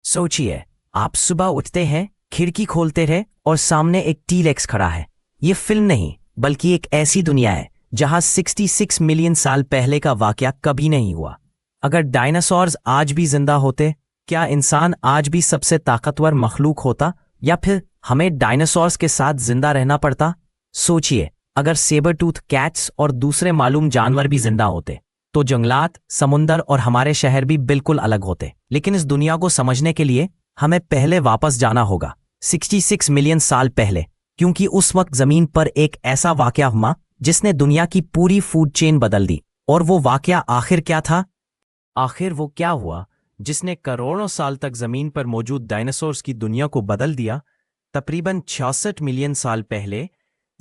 सोचिए, आप सुबह उठते हैं, खिड़की खोलते रहे और सामने एक टी-रेक्स खड़ा है। ये फिल्म नहीं, बल्कि एक ऐसी दुनिया है जहां 66 मिलियन साल पहले का वाकया कभी नहीं हुआ। अगर डायनासोर्स आज भी जिंदा होते, क्या इंसान आज भी सबसे ताकतवर मखलूक होता, या फिर हमें डायनासोर्स के साथ जिंदा रहना पड़ता? सोचिए, अगर सेबर टूथ कैट्स और दूसरे मालूम जानवर भी जिंदा होते, तो जंगलात, समुंदर और हमारे शहर भी बिल्कुल अलग होते। लेकिन इस दुनिया को समझने के लिए हमें पहले वापस जाना होगा 66 मिलियन साल पहले, क्योंकि उस वक्त जमीन पर एक ऐसा वाकया हुआ जिसने दुनिया की पूरी फूड चेन बदल दी। और वो वाकया आखिर क्या था? आखिर वो क्या हुआ जिसने करोड़ों साल तक जमीन पर मौजूद डायनासोर्स की दुनिया को बदल दिया? तकरीबन 66 मिलियन साल पहले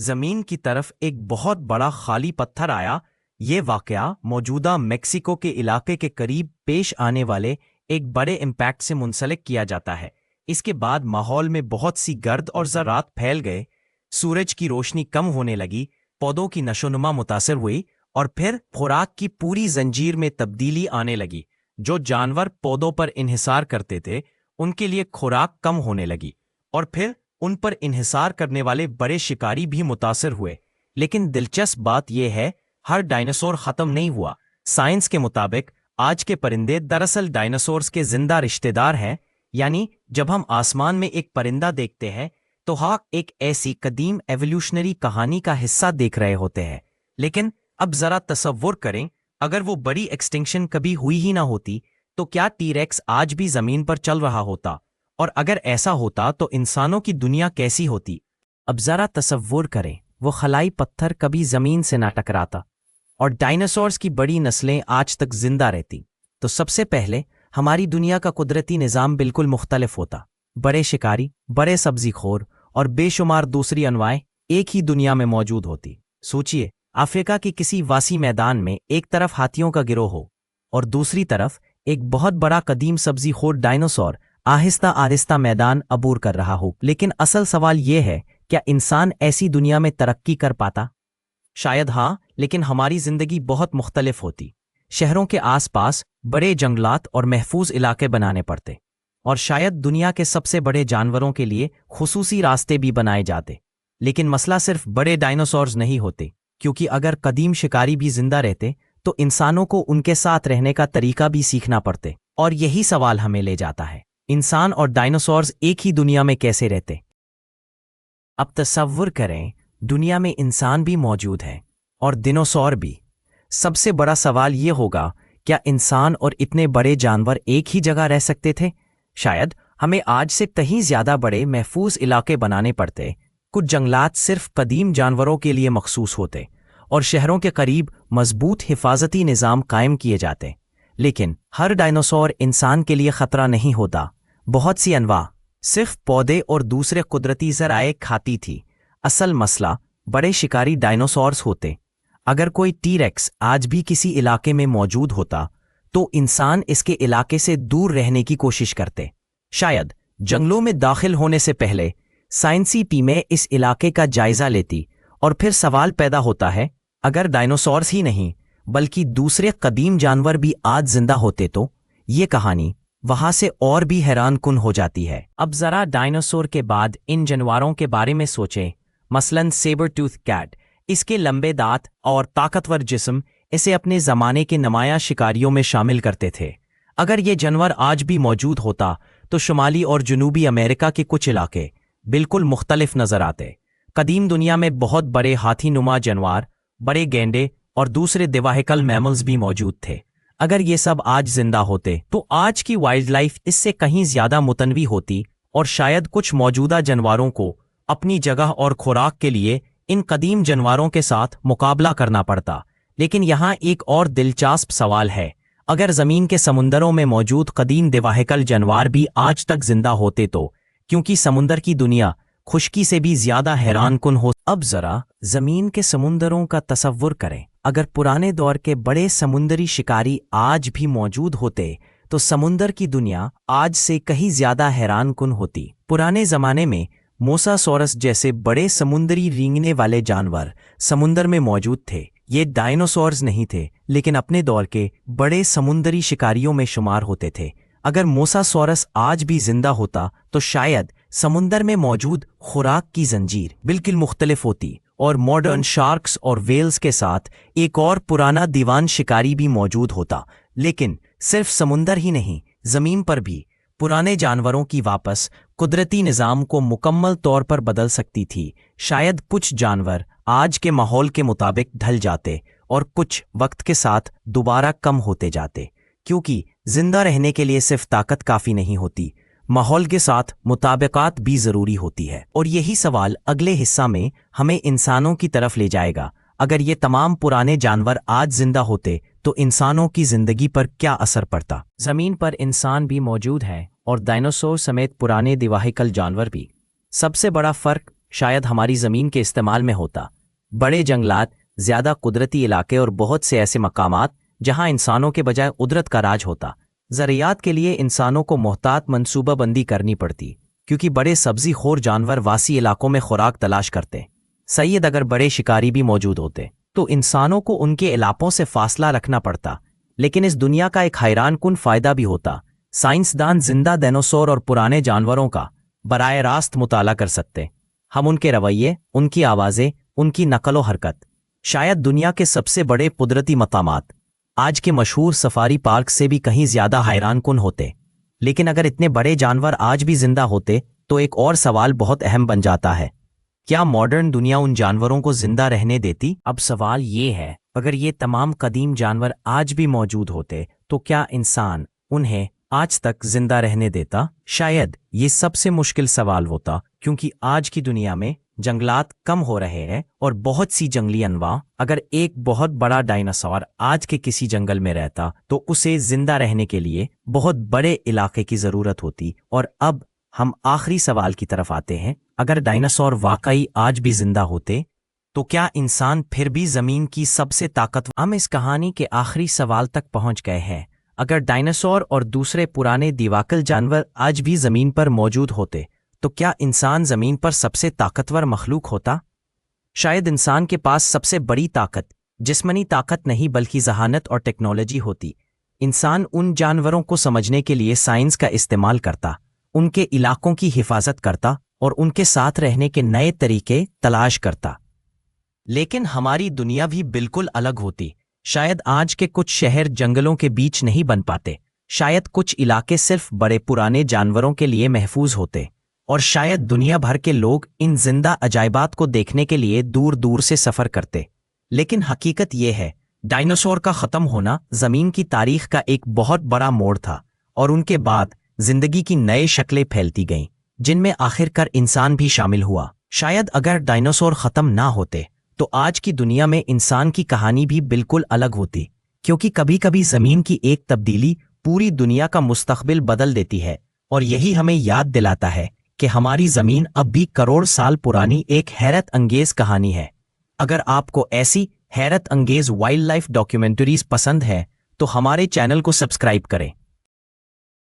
जमीन की तरफ एक बहुत बड़ा खाली पत्थर आया। ये वाकया मौजूदा मेक्सिको के इलाके के करीब पेश आने वाले एक बड़े इम्पैक्ट से मुंसलिक किया जाता है। इसके बाद माहौल में बहुत सी गर्द और ज़रात फैल गए, सूरज की रोशनी कम होने लगी, पौधों की नशोनुमा मुतासर हुई और फिर खुराक की पूरी जंजीर में तब्दीली आने लगी। जो जानवर पौधों पर इन्हिसार करते थे, उनके लिए खुराक कम होने लगी और फिर उन पर इन्हिसार करने वाले बड़े शिकारी भी मुतासर हुए। लेकिन दिलचस्प बात यह है, हर डायनासोर खत्म नहीं हुआ। साइंस के मुताबिक आज के परिंदे दरअसल डायनासोर्स के जिंदा रिश्तेदार हैं। यानी जब हम आसमान में एक परिंदा देखते हैं तो हम एक ऐसी कदीम एवोल्यूशनरी कहानी का हिस्सा देख रहे होते हैं। लेकिन अब जरा तसव्वुर करें, अगर वो बड़ी एक्सटिंक्शन कभी हुई ही ना होती, तो क्या टी-रेक्स आज भी जमीन पर चल रहा होता? और अगर ऐसा होता तो इंसानों की दुनिया कैसी होती? अब जरा तसव्वुर करें, वो खलाई पत्थर कभी जमीन से ना टकराता और डायनासोर्स की बड़ी नस्लें आज तक जिंदा रहती, तो सबसे पहले हमारी दुनिया का कुदरती निज़ाम बिल्कुल मुख्तलिफ होता। बड़े शिकारी, बड़े सब्जीखोर और बेशुमार दूसरी अनवाएं एक ही दुनिया में मौजूद होती। सोचिए, अफ्रीका के किसी वासी मैदान में एक तरफ हाथियों का गिरोह हो और दूसरी तरफ एक बहुत बड़ा कदीम सब्जीखोर डायनासोर आहिस्ता आहिस्ता मैदान अबूर कर रहा हो। लेकिन असल सवाल यह है, क्या इंसान ऐसी दुनिया में तरक्की कर पाता? शायद हाँ, लेकिन हमारी जिंदगी बहुत मुख्तलिफ होती। शहरों के आसपास बड़े जंगलात और महफूज इलाके बनाने पड़ते, और शायद दुनिया के सबसे बड़े जानवरों के लिए खुसूसी रास्ते भी बनाए जाते। लेकिन मसला सिर्फ बड़े डायनासोर्स नहीं होते, क्योंकि अगर कदीम शिकारी भी जिंदा रहते तो इंसानों को उनके साथ रहने का तरीका भी सीखना पड़ते। और यही सवाल हमें ले जाता है, इंसान और डायनासोर्स एक ही दुनिया में कैसे रहते? अब तसव्वुर करें, दुनिया में इंसान भी मौजूद है और दिनोसौर भी। सबसे बड़ा सवाल यह होगा, क्या इंसान और इतने बड़े जानवर एक ही जगह रह सकते थे? शायद हमें आज से कहीं ज्यादा बड़े महफूज इलाके बनाने पड़ते। कुछ जंगलात सिर्फ कदीम जानवरों के लिए मखसूस होते और शहरों के करीब मजबूत हिफाजती निज़ाम कायम किए जाते। लेकिन हर डायनासोर इंसान के लिए खतरा नहीं होता। बहुत सी अनवा सिर्फ पौधे और दूसरे कुदरती ज़राए खाती थी। असल मसला बड़े शिकारी डायनासोर्स होते। अगर कोई टी-रेक्स आज भी किसी इलाके में मौजूद होता, तो इंसान इसके इलाके से दूर रहने की कोशिश करते। शायद जंगलों में दाखिल होने से पहले साइंसी टीमें इस इलाके का जायजा लेती। और फिर सवाल पैदा होता है, अगर डायनासोर्स ही नहीं बल्कि दूसरे कदीम जानवर भी आज जिंदा होते, तो ये कहानी वहां से और भी हैरान कुन हो जाती है। अब जरा डायनासोर के बाद इन जानवरों के बारे में सोचें। मसलन सेबर टूथ कैट, इसके लंबे दांत और ताकतवर जिस्म इसे अपने ज़माने के नुमायां शिकारियों में शामिल करते थे। अगर ये जानवर आज भी मौजूद होता तो शुमाली और जनूबी अमेरिका के कुछ इलाके बिल्कुल मुख्तलिफ नजर आते। कदीम दुनिया में बहुत बड़े हाथी नुमा जानवर, बड़े गैंडे और दूसरे दिवाहिकल मैमल्स भी मौजूद थे। अगर ये सब आज जिंदा होते तो आज की वाइल्ड लाइफ इससे कहीं ज्यादा मुतनवी होती और शायद कुछ मौजूदा जानवरों को अपनी जगह और खुराक के लिए इन कदीम जानवरों के साथ मुकाबला करना पड़ता। लेकिन यहाँ एक और दिलचस्प सवाल है, अगर जमीन के समुंदरों में मौजूद कदीम दिवाहिकल जानवर भी आज तक जिंदा होते तो, क्योंकि समुंदर की दुनिया खुश्की से भी ज्यादा हैरान कुन हो। अब जरा जमीन के समुंदरों का तसव्वुर करें। अगर पुराने दौर के बड़े समुंदरी शिकारी आज भी मौजूद होते तो समुंदर की दुनिया आज से कहीं ज्यादा हैरान कुन होती। पुराने जमाने में मोसासोरस जैसे बड़े समुंदरी रेंगने वाले जानवर समुंदर में मौजूद थे। ये डायनासोर्स नहीं थे, लेकिन अपने दौर के बड़े समुंदरी शिकारियों में शुमार होते थे। اگر موساسورس آج بھی زندہ ہوتا تو شاید سمندر میں موجود خوراک کی زنجیر بالکل مختلف ہوتی اور ماڈرن شارکس اور ویلز کے ساتھ ایک اور پرانا دیوان شکاری بھی موجود ہوتا۔ لیکن صرف سمندر ہی نہیں، زمین پر بھی پرانے جانوروں کی واپس قدرتی نظام کو مکمل طور پر بدل سکتی تھی۔ شاید کچھ جانور آج کے ماحول کے مطابق ڈھل جاتے اور کچھ وقت کے ساتھ دوبارہ کم ہوتے جاتے، کیونکہ زندہ رہنے کے لیے صرف طاقت کافی نہیں ہوتی، ماحول کے ساتھ مطابقت بھی ضروری ہوتی ہے۔ اور یہی سوال اگلے حصہ میں ہمیں انسانوں کی طرف لے جائے گا۔ اگر یہ تمام پرانے جانور آج زندہ ہوتے تو انسانوں کی زندگی پر کیا اثر پڑتا؟ زمین پر انسان بھی موجود ہیں اور ڈائناسور سمیت پرانے دیواہیکل جانور بھی۔ سب سے بڑا فرق شاید ہماری زمین کے استعمال میں ہوتا۔ بڑے جنگلات، زیادہ قدرتی علاقے اور بہت سے ایسے مقامات جہاں انسانوں کے بجائے قدرت کا راج ہوتا۔ زراعت کے لیے انسانوں کو محتاط منصوبہ بندی کرنی پڑتی، کیونکہ بڑے سبزی خور جانور وسیع علاقوں میں خوراک تلاش کرتے۔ سید اگر بڑے شکاری بھی موجود ہوتے تو انسانوں کو ان کے علاقوں سے فاصلہ رکھنا پڑتا۔ لیکن اس دنیا کا ایک حیران کن فائدہ بھی ہوتا۔ سائنسدان زندہ ڈائناسور اور پرانے جانوروں کا براہ راست مطالعہ کر سکتے۔ ہم ان کے رویے، ان کی آوازیں، ان کی نقل و حرکت، شاید دنیا کے سب سے بڑے قدرتی مقامات آج کے مشہور سفاری پارک سے بھی کہیں زیادہ حیران کن ہوتے۔ لیکن اگر اتنے بڑے جانور آج بھی زندہ ہوتے تو ایک اور سوال بہت اہم بن جاتا ہے، کیا ماڈرن دنیا ان جانوروں کو زندہ رہنے دیتی؟ اب سوال یہ ہے، اگر یہ تمام قدیم جانور آج بھی موجود ہوتے تو کیا انسان انہیں آج تک زندہ رہنے دیتا؟ شاید یہ سب سے مشکل سوال ہوتا، کیونکہ آج کی دنیا میں جنگلات کم ہو رہے ہیں اور بہت سی جنگلی انواع۔ اگر ایک بہت بڑا ڈائناسور آج کے کسی جنگل میں رہتا تو اسے زندہ رہنے کے لیے بہت بڑے علاقے کی ضرورت ہوتی۔ اور اب ہم آخری سوال کی طرف آتے ہیں، اگر ڈائناسور واقعی آج بھی زندہ ہوتے تو کیا انسان پھر بھی زمین کی سب سے طاقتور؟ ہم اس کہانی کے آخری سوال تک پہنچ گئے ہیں۔ اگر ڈائناسور اور دوسرے پرانے دیواکل جانور آج بھی زمین پر موجود ہوتے تو کیا انسان زمین پر سب سے طاقتور مخلوق ہوتا؟ شاید انسان کے پاس سب سے بڑی طاقت جسمانی طاقت نہیں بلکہ ذہانت اور ٹیکنالوجی ہوتی۔ انسان ان جانوروں کو سمجھنے کے لیے سائنس کا استعمال کرتا، ان کے علاقوں کی حفاظت کرتا اور ان کے ساتھ رہنے کے نئے طریقے تلاش کرتا۔ لیکن ہماری دنیا بھی بالکل الگ ہوتی۔ شاید آج کے کچھ شہر جنگلوں کے بیچ نہیں بن پاتے، شاید کچھ علاقے صرف بڑے پرانے جانوروں کے لیے محفوظ ہوتے، اور شاید دنیا بھر کے لوگ ان زندہ عجائبات کو دیکھنے کے لیے دور دور سے سفر کرتے۔ لیکن حقیقت یہ ہے، ڈائناسور کا ختم ہونا زمین کی تاریخ کا ایک بہت بڑا موڑ تھا، اور ان کے بعد زندگی کی نئے شکلیں پھیلتی گئیں، جن میں آخر کار انسان بھی شامل ہوا۔ شاید اگر ڈائناسور ختم نہ ہوتے تو آج کی دنیا میں انسان کی کہانی بھی بالکل الگ ہوتی، کیونکہ کبھی کبھی زمین کی ایک تبدیلی پوری دنیا کا مستقبل بدل دیتی ہے، اور یہی ہمیں یاد دلاتا ہے کہ ہماری زمین اب بھی کروڑ سال پرانی ایک حیرت انگیز کہانی ہے۔ اگر آپ کو ایسی حیرت انگیز وائلڈ لائف ڈاکیومنٹریز پسند ہے تو ہمارے چینل کو سبسکرائب کریں۔